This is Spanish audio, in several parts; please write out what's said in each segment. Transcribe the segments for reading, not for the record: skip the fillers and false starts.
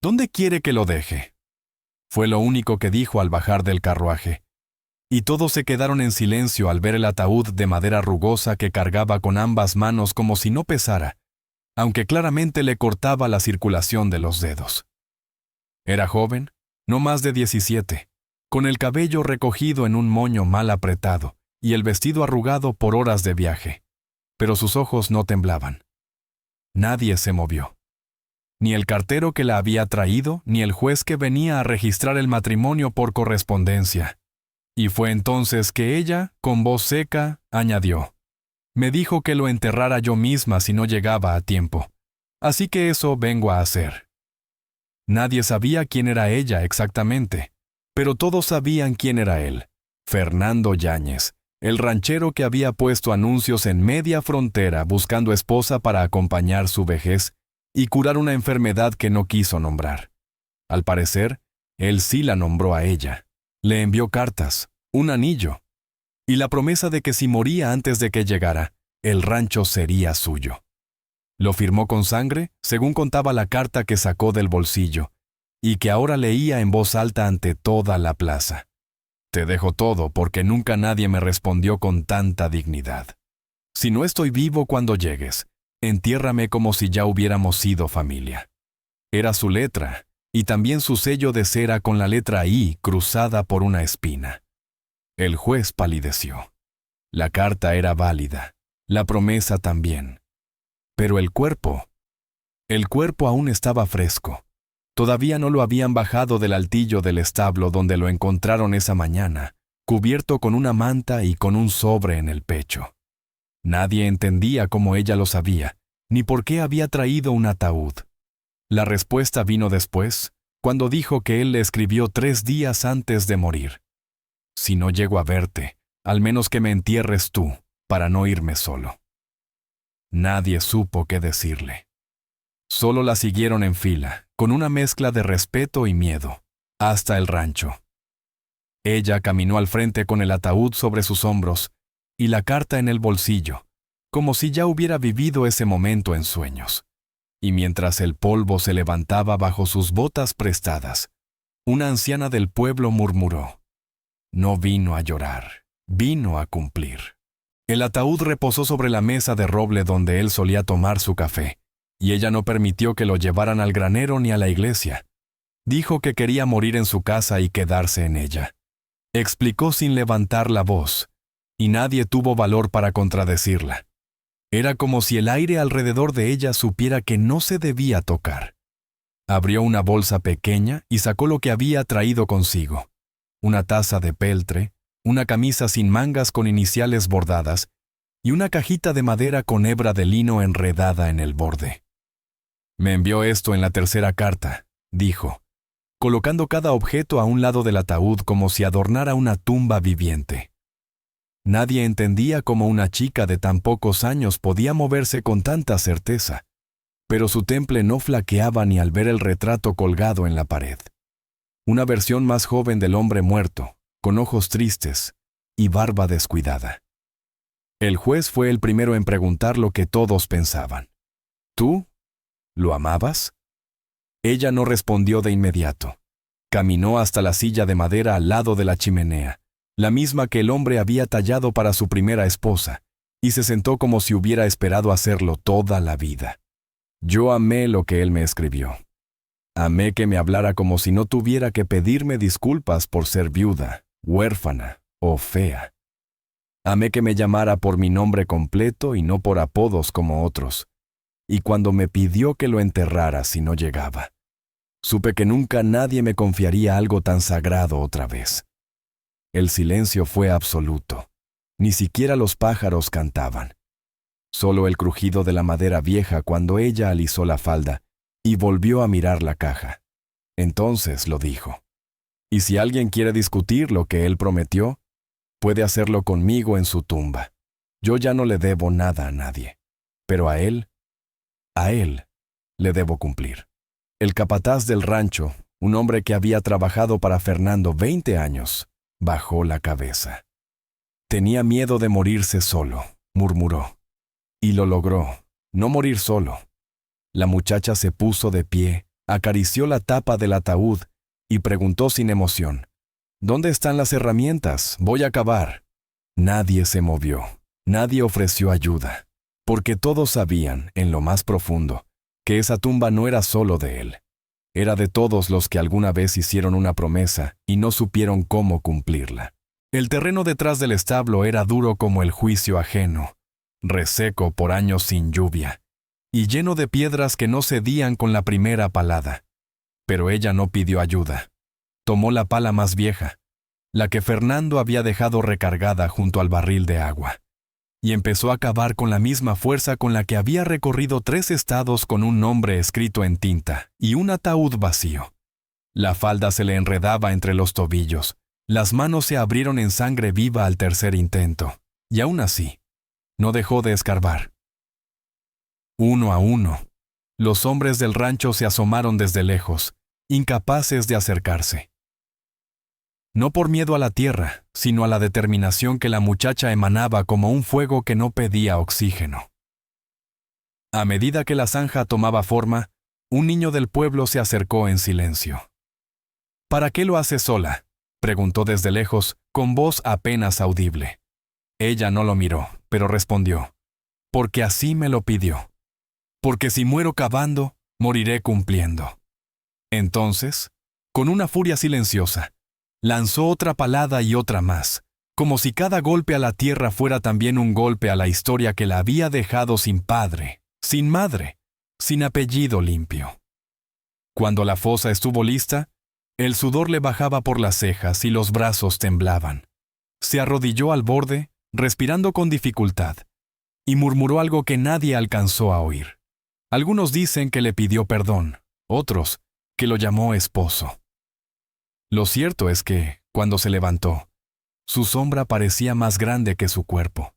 ¿Dónde quiere que lo deje? Fue lo único que dijo al bajar del carruaje. Y todos se quedaron en silencio al ver el ataúd de madera rugosa que cargaba con ambas manos como si no pesara, aunque claramente le cortaba la circulación de los dedos. Era joven, no más de 17, con el cabello recogido en un moño mal apretado y el vestido arrugado por horas de viaje, pero sus ojos no temblaban. Nadie se movió. Ni el cartero que la había traído, ni el juez que venía a registrar el matrimonio por correspondencia. Y fue entonces que ella, con voz seca, añadió: «Me dijo que lo enterrara yo misma si no llegaba a tiempo. Así que eso vengo a hacer». Nadie sabía quién era ella exactamente, pero todos sabían quién era él: Fernando Yáñez, el ranchero que había puesto anuncios en media frontera buscando esposa para acompañar su vejez y curar una enfermedad que no quiso nombrar. Al parecer, él sí la nombró a ella. Le envió cartas, un anillo, y la promesa de que si moría antes de que llegara, el rancho sería suyo. Lo firmó con sangre, según contaba la carta que sacó del bolsillo, y que ahora leía en voz alta ante toda la plaza. «Te dejo todo porque nunca nadie me respondió con tanta dignidad. Si no estoy vivo cuando llegues, entiérrame como si ya hubiéramos sido familia». Era su letra, y también su sello de cera con la letra I cruzada por una espina. El juez palideció. La carta era válida, la promesa también. Pero el cuerpo aún estaba fresco. Todavía no lo habían bajado del altillo del establo donde lo encontraron esa mañana, cubierto con una manta y con un sobre en el pecho. Nadie entendía cómo ella lo sabía, ni por qué había traído un ataúd. La respuesta vino después, cuando dijo que él le escribió 3 días antes de morir: «Si no llego a verte, al menos que me entierres tú, para no irme solo». Nadie supo qué decirle. Solo la siguieron en fila, con una mezcla de respeto y miedo, hasta el rancho. Ella caminó al frente con el ataúd sobre sus hombros y la carta en el bolsillo, como si ya hubiera vivido ese momento en sueños. Y mientras el polvo se levantaba bajo sus botas prestadas, una anciana del pueblo murmuró: «No vino a llorar, vino a cumplir». El ataúd reposó sobre la mesa de roble donde él solía tomar su café, y ella no permitió que lo llevaran al granero ni a la iglesia. Dijo que quería morir en su casa y quedarse en ella. Explicó sin levantar la voz, y nadie tuvo valor para contradecirla. Era como si el aire alrededor de ella supiera que no se debía tocar. Abrió una bolsa pequeña y sacó lo que había traído consigo: una taza de peltre, una camisa sin mangas con iniciales bordadas y una cajita de madera con hebra de lino enredada en el borde. «Me envió esto en la 3ª carta», dijo, colocando cada objeto a un lado del ataúd como si adornara una tumba viviente. Nadie entendía cómo una chica de tan pocos años podía moverse con tanta certeza, pero su temple no flaqueaba ni al ver el retrato colgado en la pared. Una versión más joven del hombre muerto, con ojos tristes y barba descuidada. El juez fue el primero en preguntar lo que todos pensaban: «¿Tú? ¿Lo amabas?». Ella no respondió de inmediato. Caminó hasta la silla de madera al lado de la chimenea, la misma que el hombre había tallado para su primera esposa, y se sentó como si hubiera esperado hacerlo toda la vida. «Yo amé lo que él me escribió. Amé que me hablara como si no tuviera que pedirme disculpas por ser viuda, huérfana o fea. Amé que me llamara por mi nombre completo y no por apodos como otros. Y cuando me pidió que lo enterrara si no llegaba, supe que nunca nadie me confiaría algo tan sagrado otra vez». El silencio fue absoluto. Ni siquiera los pájaros cantaban. Solo el crujido de la madera vieja cuando ella alisó la falda y volvió a mirar la caja. Entonces lo dijo: «Y si alguien quiere discutir lo que él prometió, puede hacerlo conmigo en su tumba. Yo ya no le debo nada a nadie, pero a él le debo cumplir». El capataz del rancho, un hombre que había trabajado para Fernando 20 años, bajó la cabeza. «Tenía miedo de morirse solo», murmuró. Y lo logró, no morir solo. La muchacha se puso de pie, Acarició la tapa del ataúd y preguntó sin emoción: «¿Dónde están las herramientas? Voy a cavar». Nadie se movió, nadie ofreció ayuda, porque todos sabían, en lo más profundo, que esa tumba no era solo de él. Era de todos los que alguna vez hicieron una promesa y no supieron cómo cumplirla. El terreno detrás del establo era duro como el juicio ajeno, reseco por años sin lluvia, y lleno de piedras que no cedían con la primera palada. Pero ella no pidió ayuda. Tomó la pala más vieja, la que Fernando había dejado recargada junto al barril de agua, y empezó a cavar con la misma fuerza con la que había recorrido 3 estados con un nombre escrito en tinta y un ataúd vacío. La falda se le enredaba entre los tobillos, las manos se abrieron en sangre viva al tercer intento, y aún así, no dejó de escarbar. Uno a uno, los hombres del rancho se asomaron desde lejos, incapaces de acercarse. No por miedo a la tierra, sino a la determinación que la muchacha emanaba como un fuego que no pedía oxígeno. A medida que la zanja tomaba forma, un niño del pueblo se acercó en silencio. «¿Para qué lo hace sola?», preguntó desde lejos, con voz apenas audible. Ella no lo miró, pero respondió: «Porque así me lo pidió. Porque si muero cavando, moriré cumpliendo». Entonces, con una furia silenciosa, lanzó otra palada y otra más, como si cada golpe a la tierra fuera también un golpe a la historia que la había dejado sin padre, sin madre, sin apellido limpio. Cuando la fosa estuvo lista, el sudor le bajaba por las cejas y los brazos temblaban. Se arrodilló al borde, respirando con dificultad, y murmuró algo que nadie alcanzó a oír. Algunos dicen que le pidió perdón, otros que lo llamó esposo. Lo cierto es que, cuando se levantó, su sombra parecía más grande que su cuerpo.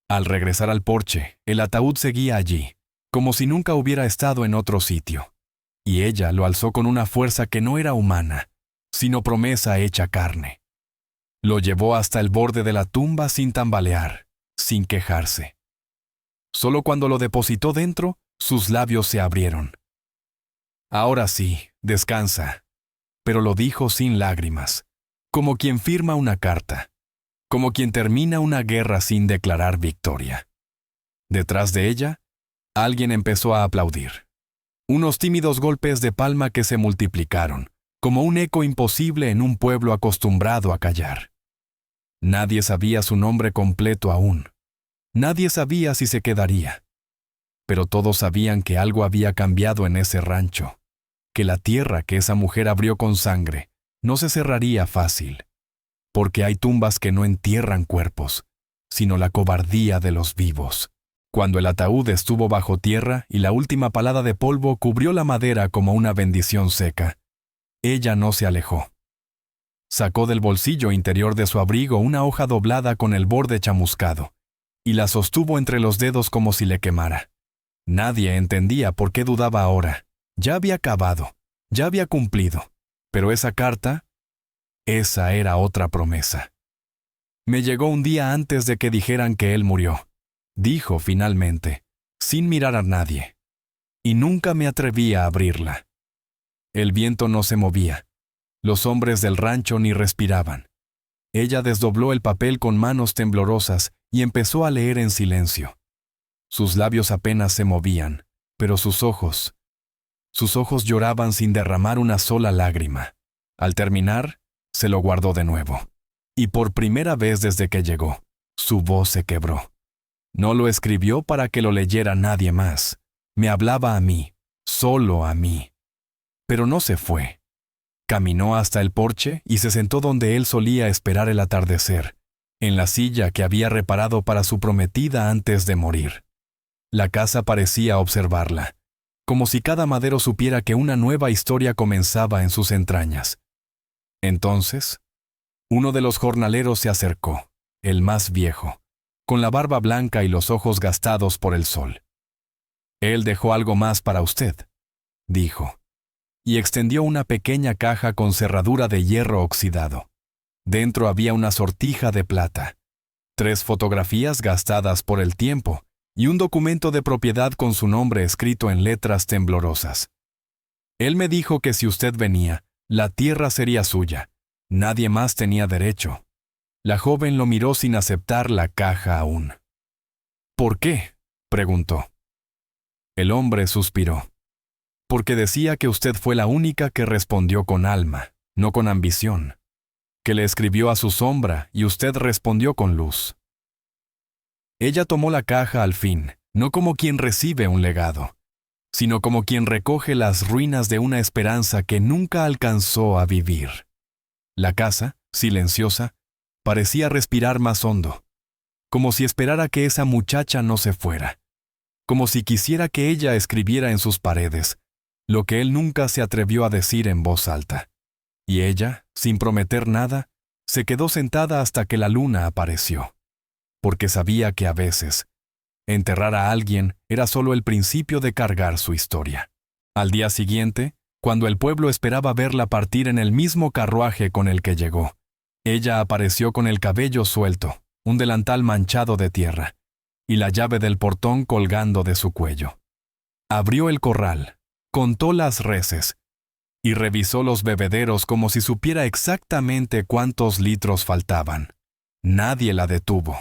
Al regresar al porche, el ataúd seguía allí, como si nunca hubiera estado en otro sitio, y ella lo alzó con una fuerza que no era humana, sino promesa hecha carne. Lo llevó hasta el borde de la tumba sin tambalear, sin quejarse. Solo cuando lo depositó dentro, sus labios se abrieron. «Ahora sí, descansa», pero lo dijo sin lágrimas, como quien firma una carta, como quien termina una guerra sin declarar victoria. Detrás de ella, alguien empezó a aplaudir. Unos tímidos golpes de palma que se multiplicaron, como un eco imposible en un pueblo acostumbrado a callar. Nadie sabía su nombre completo aún. Nadie sabía si se quedaría. Pero todos sabían que algo había cambiado en ese rancho, que la tierra que esa mujer abrió con sangre no se cerraría fácil, porque hay tumbas que no entierran cuerpos, sino la cobardía de los vivos. Cuando el ataúd estuvo bajo tierra y la última palada de polvo cubrió la madera como una bendición seca, ella no se alejó. Sacó del bolsillo interior de su abrigo una hoja doblada con el borde chamuscado, y la sostuvo entre los dedos como si le quemara. Nadie entendía por qué dudaba ahora. Ya había acabado, ya había cumplido, pero esa carta, esa era otra promesa. «Me llegó un día antes de que dijeran que él murió», dijo finalmente, sin mirar a nadie, y nunca me atreví a abrirla. El viento no se movía, los hombres del rancho ni respiraban. Ella desdobló el papel con manos temblorosas y empezó a leer en silencio. Sus labios apenas se movían, pero sus ojos lloraban sin derramar una sola lágrima. Al terminar, se lo guardó de nuevo. Y por primera vez desde que llegó, su voz se quebró. No lo escribió para que lo leyera nadie más. Me hablaba a mí, solo a mí. Pero no se fue. Caminó hasta el porche y se sentó donde él solía esperar el atardecer, en la silla que había reparado para su prometida antes de morir. La casa parecía observarla, como si cada madero supiera que una nueva historia comenzaba en sus entrañas. Entonces, uno de los jornaleros se acercó, el más viejo, con la barba blanca y los ojos gastados por el sol. «Él dejó algo más para usted», dijo, y extendió una pequeña caja con cerradura de hierro oxidado. Dentro había una sortija de plata, 3 fotografías gastadas por el tiempo, y un documento de propiedad con su nombre escrito en letras temblorosas. Él me dijo que si usted venía, la tierra sería suya. Nadie más tenía derecho. La joven lo miró sin aceptar la caja aún. ¿Por qué?, preguntó. El hombre suspiró. Porque decía que usted fue la única que respondió con alma, no con ambición. Que le escribió a su sombra y usted respondió con luz. Ella tomó la caja al fin, no como quien recibe un legado, sino como quien recoge las ruinas de una esperanza que nunca alcanzó a vivir. La casa, silenciosa, parecía respirar más hondo, como si esperara que esa muchacha no se fuera, como si quisiera que ella escribiera en sus paredes lo que él nunca se atrevió a decir en voz alta. Y ella, sin prometer nada, se quedó sentada hasta que la luna apareció, porque sabía que a veces enterrar a alguien era solo el principio de cargar su historia. Al día siguiente, cuando el pueblo esperaba verla partir en el mismo carruaje con el que llegó, ella apareció con el cabello suelto, un delantal manchado de tierra, y la llave del portón colgando de su cuello. Abrió el corral, contó las reses, y revisó los bebederos como si supiera exactamente cuántos litros faltaban. Nadie la detuvo,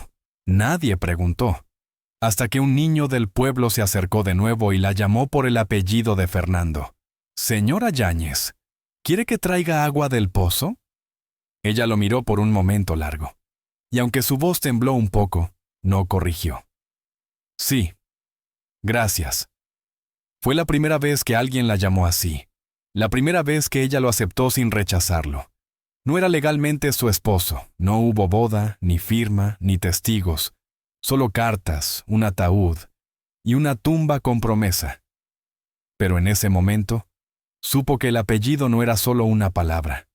nadie preguntó, hasta que un niño del pueblo se acercó de nuevo y la llamó por el apellido de Fernando. «Señora Yáñez, ¿quiere que traiga agua del pozo?» Ella lo miró por un momento largo, y aunque su voz tembló un poco, no corrigió. «Sí. Gracias». Fue la primera vez que alguien la llamó así, la primera vez que ella lo aceptó sin rechazarlo. No era legalmente su esposo, no hubo boda, ni firma, ni testigos, solo cartas, un ataúd y una tumba con promesa. Pero en ese momento, supo que el apellido no era solo una palabra,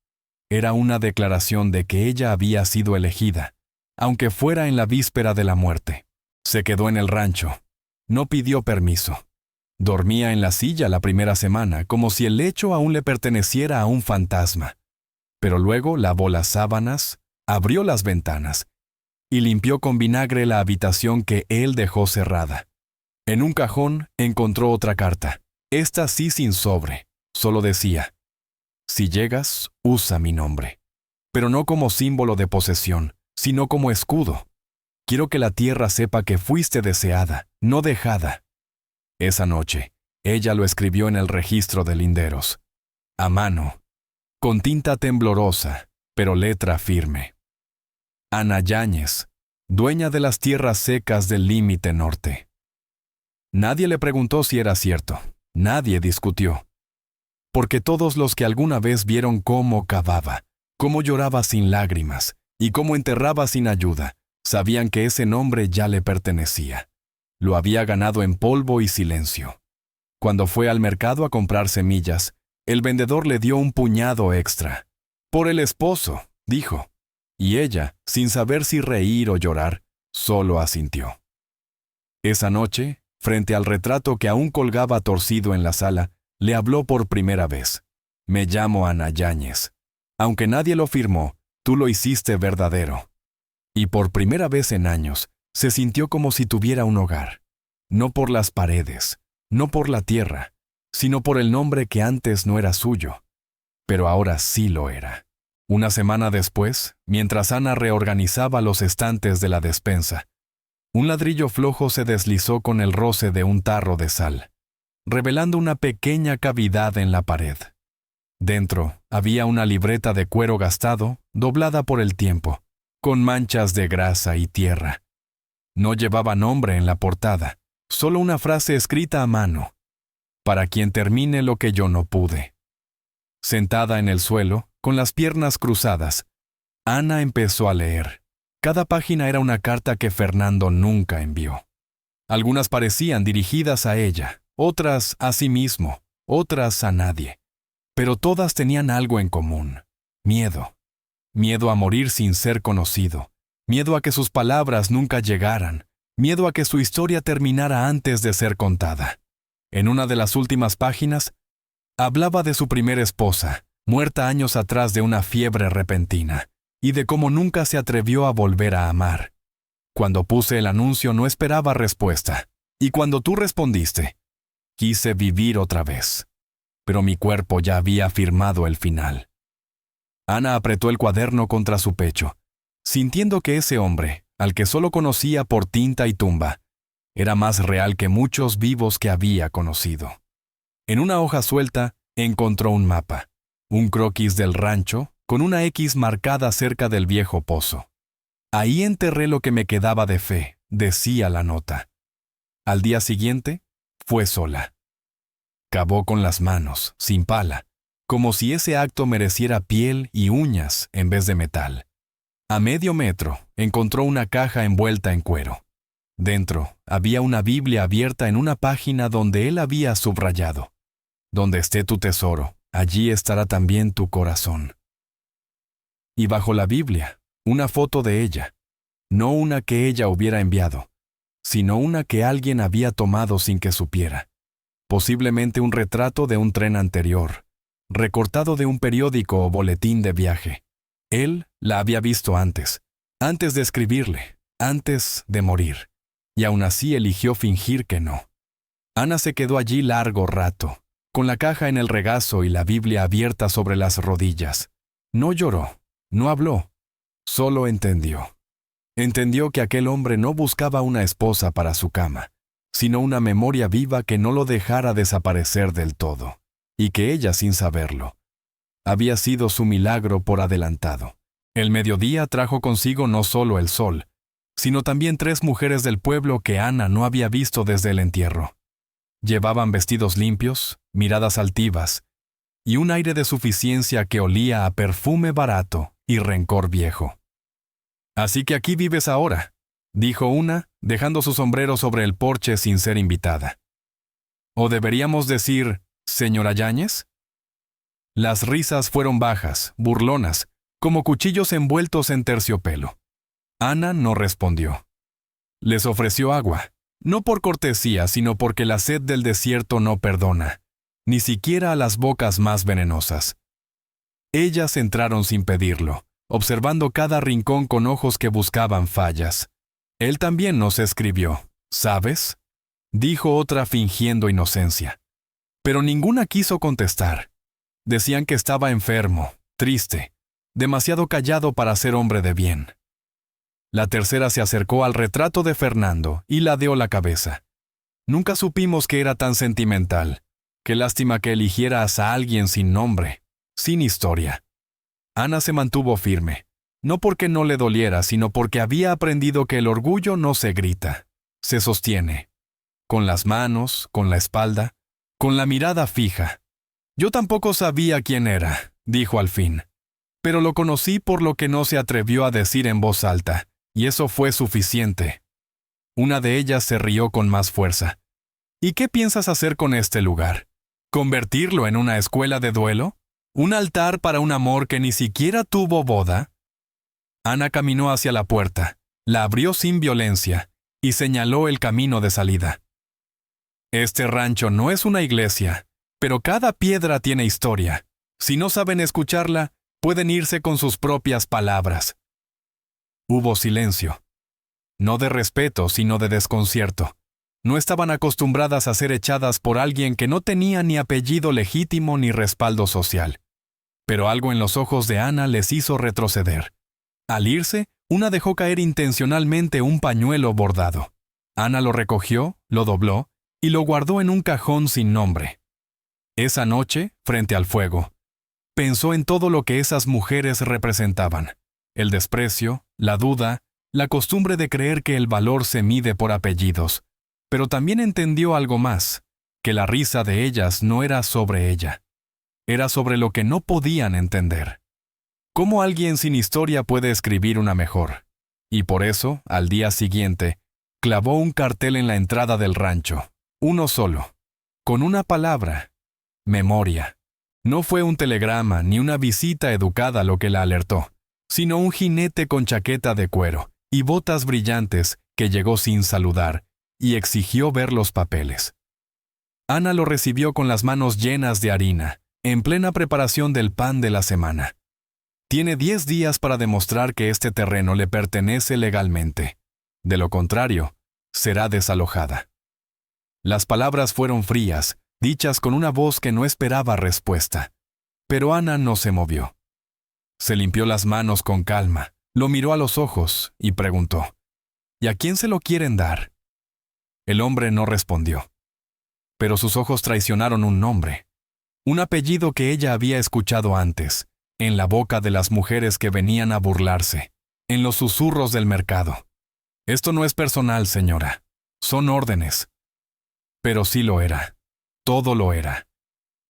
era una declaración de que ella había sido elegida, aunque fuera en la víspera de la muerte. Se quedó en el rancho, no pidió permiso. Dormía en la silla la primera semana, como si el lecho aún le perteneciera a un fantasma. Pero luego lavó las sábanas, abrió las ventanas y limpió con vinagre la habitación que él dejó cerrada. En un cajón encontró otra carta, esta sí sin sobre, solo decía: «Si llegas, usa mi nombre, pero no como símbolo de posesión, sino como escudo. Quiero que la tierra sepa que fuiste deseada, no dejada». Esa noche, ella lo escribió en el registro de linderos, a mano, con tinta temblorosa, pero letra firme. Ana Yáñez, dueña de las tierras secas del límite norte. Nadie le preguntó si era cierto, nadie discutió. Porque todos los que alguna vez vieron cómo cavaba, cómo lloraba sin lágrimas y cómo enterraba sin ayuda, sabían que ese nombre ya le pertenecía. Lo había ganado en polvo y silencio. Cuando fue al mercado a comprar semillas, el vendedor le dio un puñado extra. «Por el esposo», dijo. Y ella, sin saber si reír o llorar, solo asintió. Esa noche, frente al retrato que aún colgaba torcido en la sala, le habló por primera vez. «Me llamo Ana Yáñez. Aunque nadie lo firmó, tú lo hiciste verdadero». Y por primera vez en años, se sintió como si tuviera un hogar, no por las paredes, no por la tierra, sino por el nombre que antes no era suyo, pero ahora sí lo era. Una semana después, mientras Ana reorganizaba los estantes de la despensa, un ladrillo flojo se deslizó con el roce de un tarro de sal, revelando una pequeña cavidad en la pared. Dentro había una libreta de cuero gastado, doblada por el tiempo, con manchas de grasa y tierra. No llevaba nombre en la portada, solo una frase escrita a mano: «Para quien termine lo que yo no pude». Sentada en el suelo, con las piernas cruzadas, Ana empezó a leer. Cada página era una carta que Fernando nunca envió. Algunas parecían dirigidas a ella, otras a sí mismo, otras a nadie. Pero todas tenían algo en común: miedo. Miedo a morir sin ser conocido. Miedo a que sus palabras nunca llegaran, miedo a que su historia terminara antes de ser contada. En una de las últimas páginas, hablaba de su primera esposa, muerta años atrás de una fiebre repentina, y de cómo nunca se atrevió a volver a amar. Cuando puse el anuncio no esperaba respuesta, y cuando tú respondiste, quise vivir otra vez. pero mi cuerpo ya había firmado el final. Ana apretó el cuaderno contra su pecho, sintiendo que ese hombre, al que solo conocía por tinta y tumba, era más real que muchos vivos que había conocido. En una hoja suelta encontró un mapa, un croquis del rancho con una X marcada cerca del viejo pozo. Ahí enterré lo que me quedaba de fe, decía la nota. Al día siguiente, fue sola. Cavó con las manos, sin pala, como si ese acto mereciera piel y uñas en vez de metal. A medio metro encontró una caja envuelta en cuero. Dentro había una Biblia abierta en una página donde él había subrayado: «Donde esté tu tesoro, allí estará también tu corazón». Y bajo la Biblia, una foto de ella, no una que ella hubiera enviado, sino una que alguien había tomado sin que supiera. Posiblemente un retrato de un tren anterior, recortado de un periódico o boletín de viaje. Él la había visto antes de escribirle, antes de morir, y aún así eligió fingir que no. Ana se quedó allí largo rato, con la caja en el regazo y la Biblia abierta sobre las rodillas. No lloró, no habló, solo entendió. Entendió que aquel hombre no buscaba una esposa para su cama, sino una memoria viva que no lo dejara desaparecer del todo, y que ella, sin saberlo, había sido su milagro por adelantado. El mediodía trajo consigo no solo el sol, sino también 3 mujeres del pueblo que Ana no había visto desde el entierro. Llevaban vestidos limpios, miradas altivas, y un aire de suficiencia que olía a perfume barato y rencor viejo. «Así que aquí vives ahora», dijo una, dejando su sombrero sobre el porche sin ser invitada. «¿O deberíamos decir, señora Yáñez?» Las risas fueron bajas, burlonas, como cuchillos envueltos en terciopelo. Ana no respondió. Les ofreció agua, no por cortesía, sino porque la sed del desierto no perdona, ni siquiera a las bocas más venenosas. Ellas entraron sin pedirlo, observando cada rincón con ojos que buscaban fallas. Él también nos escribió, ¿sabes?, dijo otra fingiendo inocencia. Pero ninguna quiso contestar. Decían que estaba enfermo, triste, demasiado callado para ser hombre de bien. La tercera se acercó al retrato de Fernando y ladeó la cabeza. Nunca supimos que era tan sentimental. Qué lástima que eligieras a alguien sin nombre, sin historia. Ana se mantuvo firme, no porque no le doliera, sino porque había aprendido que el orgullo no se grita, se sostiene. Con las manos, con la espalda, con la mirada fija. Yo tampoco sabía quién era, dijo al fin. Pero lo conocí por lo que no se atrevió a decir en voz alta, y eso fue suficiente. Una de ellas se rió con más fuerza. ¿Y qué piensas hacer con este lugar? ¿Convertirlo en una escuela de duelo? ¿Un altar para un amor que ni siquiera tuvo boda? Ana caminó hacia la puerta, la abrió sin violencia y señaló el camino de salida. Este rancho no es una iglesia, pero cada piedra tiene historia. Si no saben escucharla, pueden irse con sus propias palabras. Hubo silencio. No de respeto, sino de desconcierto. No estaban acostumbradas a ser echadas por alguien que no tenía ni apellido legítimo ni respaldo social. Pero algo en los ojos de Ana les hizo retroceder. Al irse, una dejó caer intencionalmente un pañuelo bordado. Ana lo recogió, lo dobló y lo guardó en un cajón sin nombre. Esa noche, frente al fuego, pensó en todo lo que esas mujeres representaban: el desprecio, la duda, la costumbre de creer que el valor se mide por apellidos. Pero también entendió algo más, que la risa de ellas no era sobre ella. Era sobre lo que no podían entender. ¿Cómo alguien sin historia puede escribir una mejor? Y por eso, al día siguiente, clavó un cartel en la entrada del rancho, uno solo, con una palabra: memoria. No fue un telegrama ni una visita educada lo que la alertó, sino un jinete con chaqueta de cuero y botas brillantes que llegó sin saludar y exigió ver los papeles. Ana lo recibió con las manos llenas de harina, en plena preparación del pan de la semana. Tiene 10 días para demostrar que este terreno le pertenece legalmente. De lo contrario, será desalojada. Las palabras fueron frías, dichas con una voz que no esperaba respuesta. Pero Ana no se movió. Se limpió las manos con calma, lo miró a los ojos y preguntó: ¿Y a quién se lo quieren dar? El hombre no respondió. Pero sus ojos traicionaron un nombre, un apellido que ella había escuchado antes, en la boca de las mujeres que venían a burlarse, en los susurros del mercado. Esto no es personal, señora. Son órdenes. Pero sí lo era. Todo lo era.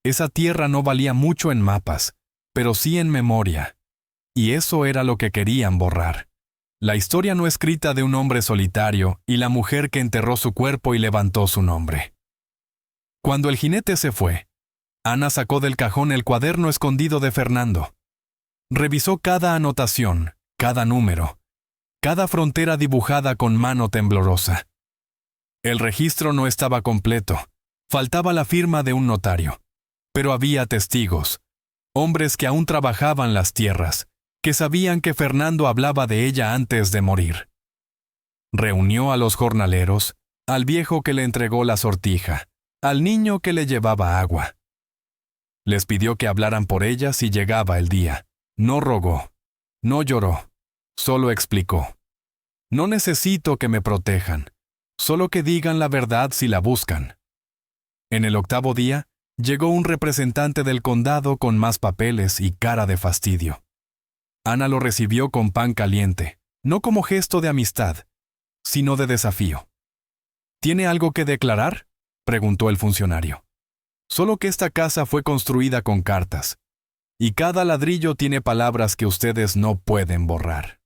Esa tierra no valía mucho en mapas, pero sí en memoria. Y eso era lo que querían borrar. La historia no escrita de un hombre solitario y la mujer que enterró su cuerpo y levantó su nombre. Cuando el jinete se fue, Ana sacó del cajón el cuaderno escondido de Fernando. Revisó cada anotación, cada número, cada frontera dibujada con mano temblorosa. El registro no estaba completo. Faltaba la firma de un notario. Pero había testigos, hombres que aún trabajaban las tierras, que sabían que Fernando hablaba de ella antes de morir. Reunió a los jornaleros, al viejo que le entregó la sortija, al niño que le llevaba agua. Les pidió que hablaran por ella si llegaba el día. No rogó, no lloró, solo explicó: no necesito que me protejan, solo que digan la verdad si la buscan. En el 8º día, llegó un representante del condado con más papeles y cara de fastidio. Ana lo recibió con pan caliente, no como gesto de amistad, sino de desafío. ¿Tiene algo que declarar?, preguntó el funcionario. Solo que esta casa fue construida con cartas, y cada ladrillo tiene palabras que ustedes no pueden borrar.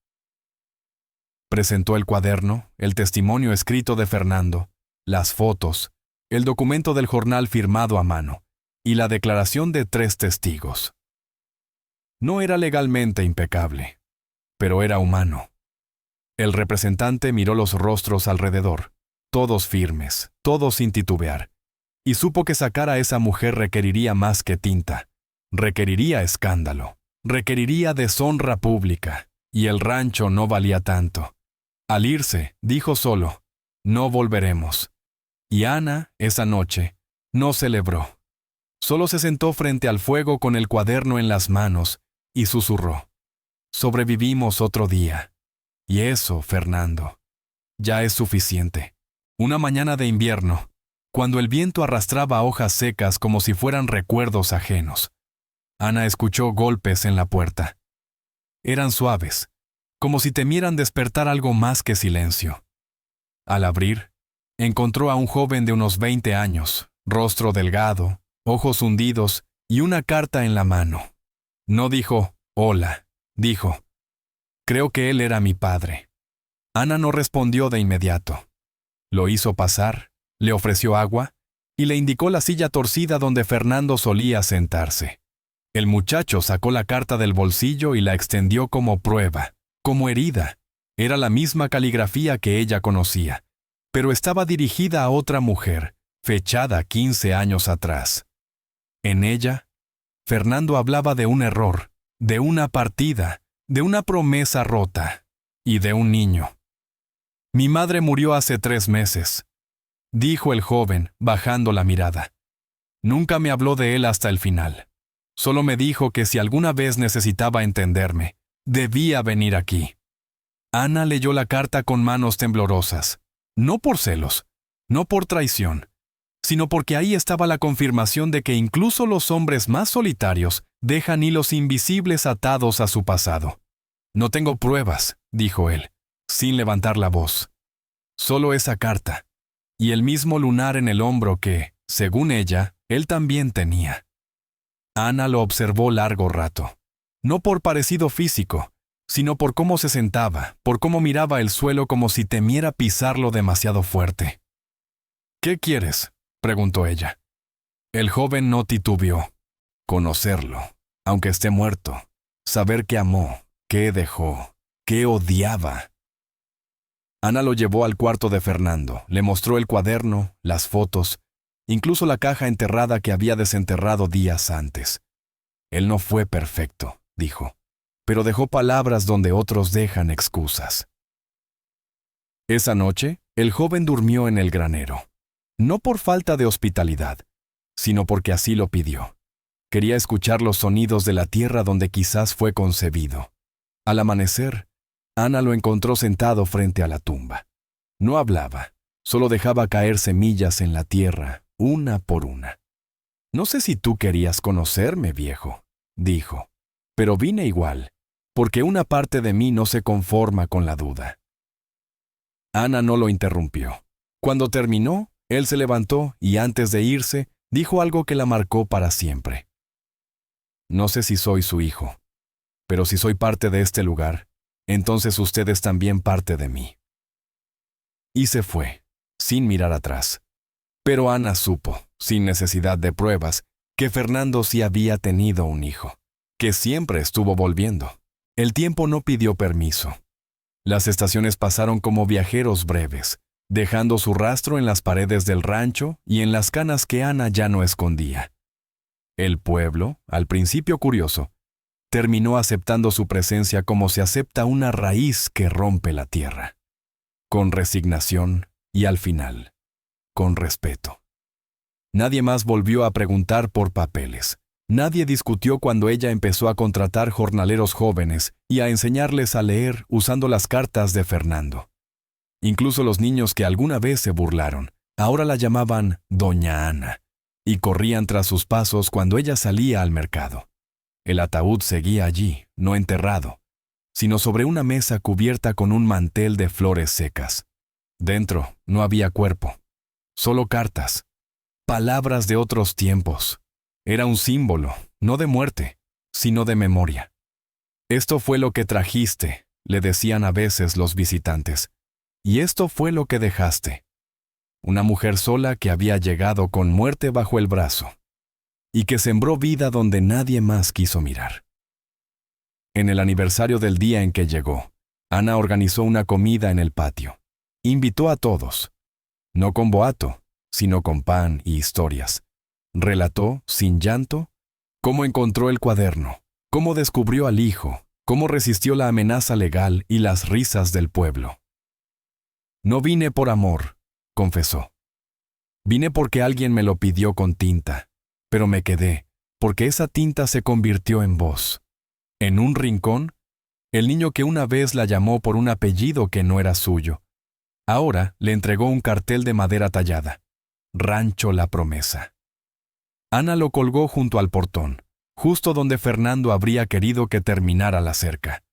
Presentó el cuaderno, el testimonio escrito de Fernando, las fotos, el documento del jornal firmado a mano, y la declaración de 3 testigos. No era legalmente impecable, pero era humano. El representante miró los rostros alrededor, todos firmes, todos sin titubear, y supo que sacar a esa mujer requeriría más que tinta, requeriría escándalo, requeriría deshonra pública, y el rancho no valía tanto. Al irse, dijo solo: no volveremos. Y Ana, esa noche, no celebró. Solo se sentó frente al fuego con el cuaderno en las manos y susurró: sobrevivimos otro día. Y eso, Fernando, ya es suficiente. Una mañana de invierno, cuando el viento arrastraba hojas secas como si fueran recuerdos ajenos, Ana escuchó golpes en la puerta. Eran suaves, como si temieran despertar algo más que silencio. Al abrir, encontró a un joven de unos 20 años, rostro delgado, ojos hundidos y una carta en la mano. No dijo «hola», dijo «creo que él era mi padre». Ana no respondió de inmediato. Lo hizo pasar, le ofreció agua y le indicó la silla torcida donde Fernando solía sentarse. El muchacho sacó la carta del bolsillo y la extendió como prueba, como herida. Era la misma caligrafía que ella conocía, pero estaba dirigida a otra mujer, fechada 15 años atrás. En ella, Fernando hablaba de un error, de una partida, de una promesa rota y de un niño. «Mi madre murió hace 3 meses», dijo el joven, bajando la mirada. «Nunca me habló de él hasta el final. Solo me dijo que si alguna vez necesitaba entenderme, debía venir aquí». Ana leyó la carta con manos temblorosas, no por celos, no por traición, sino porque ahí estaba la confirmación de que incluso los hombres más solitarios dejan hilos invisibles atados a su pasado. «No tengo pruebas», dijo él, sin levantar la voz. «Solo esa carta, y el mismo lunar en el hombro que, según ella, él también tenía». Ana lo observó largo rato, no por parecido físico, sino por cómo se sentaba, por cómo miraba el suelo como si temiera pisarlo demasiado fuerte. «¿Qué quieres?», preguntó ella. El joven no titubeó. Conocerlo, aunque esté muerto. Saber qué amó, qué dejó, qué odiaba. Ana lo llevó al cuarto de Fernando, le mostró el cuaderno, las fotos, incluso la caja enterrada que había desenterrado días antes. «Él no fue perfecto», dijo, «pero dejó palabras donde otros dejan excusas». Esa noche, el joven durmió en el granero. No por falta de hospitalidad, sino porque así lo pidió. Quería escuchar los sonidos de la tierra donde quizás fue concebido. Al amanecer, Ana lo encontró sentado frente a la tumba. No hablaba, solo dejaba caer semillas en la tierra, una por una. «No sé si tú querías conocerme, viejo», dijo, «pero vine igual, porque una parte de mí no se conforma con la duda». Ana no lo interrumpió. Cuando terminó, él se levantó y antes de irse, dijo algo que la marcó para siempre. «No sé si soy su hijo, pero si soy parte de este lugar, entonces usted es también parte de mí». Y se fue, sin mirar atrás. Pero Ana supo, sin necesidad de pruebas, que Fernando sí había tenido un hijo, que siempre estuvo volviendo. El tiempo no pidió permiso. Las estaciones pasaron como viajeros breves, dejando su rastro en las paredes del rancho y en las canas que Ana ya no escondía. El pueblo, al principio curioso, terminó aceptando su presencia como se acepta una raíz que rompe la tierra, con resignación y al final, con respeto. Nadie más volvió a preguntar por papeles. Nadie discutió cuando ella empezó a contratar jornaleros jóvenes y a enseñarles a leer usando las cartas de Fernando. Incluso los niños que alguna vez se burlaron, ahora la llamaban Doña Ana, y corrían tras sus pasos cuando ella salía al mercado. El ataúd seguía allí, no enterrado, sino sobre una mesa cubierta con un mantel de flores secas. Dentro no había cuerpo, solo cartas, palabras de otros tiempos. Era un símbolo, no de muerte, sino de memoria. «Esto fue lo que trajiste», le decían a veces los visitantes, «y esto fue lo que dejaste». Una mujer sola que había llegado con muerte bajo el brazo y que sembró vida donde nadie más quiso mirar. En el aniversario del día en que llegó, Ana organizó una comida en el patio. Invitó a todos, no con boato, sino con pan y historias. Relató, sin llanto, cómo encontró el cuaderno, cómo descubrió al hijo, cómo resistió la amenaza legal y las risas del pueblo. «No vine por amor», confesó. «Vine porque alguien me lo pidió con tinta, pero me quedé, porque esa tinta se convirtió en voz». En un rincón, el niño que una vez la llamó por un apellido que no era suyo, ahora le entregó un cartel de madera tallada. Rancho La Promesa. Ana lo colgó junto al portón, justo donde Fernando habría querido que terminara la cerca.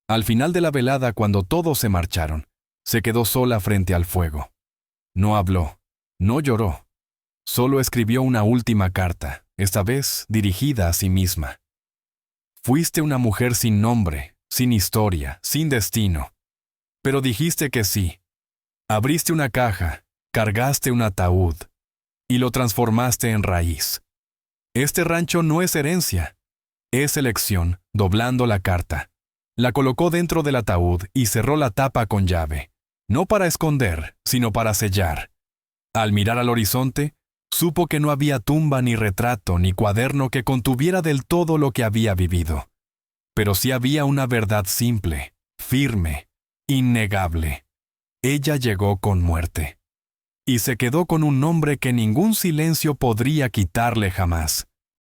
Al final de la velada, cuando todos se marcharon, se quedó sola frente al fuego. No habló, no lloró. Solo escribió una última carta, esta vez dirigida a sí misma. «Fuiste una mujer sin nombre, sin historia, sin destino. Pero dijiste que sí. Abriste una caja, cargaste un ataúd y lo transformaste en raíz. Este rancho no es herencia, es elección», doblando la carta. La colocó dentro del ataúd y cerró la tapa con llave, no para esconder, sino para sellar. Al mirar al horizonte, supo que no había tumba ni retrato ni cuaderno que contuviera del todo lo que había vivido. Pero sí había una verdad simple, firme, innegable. Ella llegó con muerte. Y se quedó con un nombre que ningún silencio podría quitarle jamás.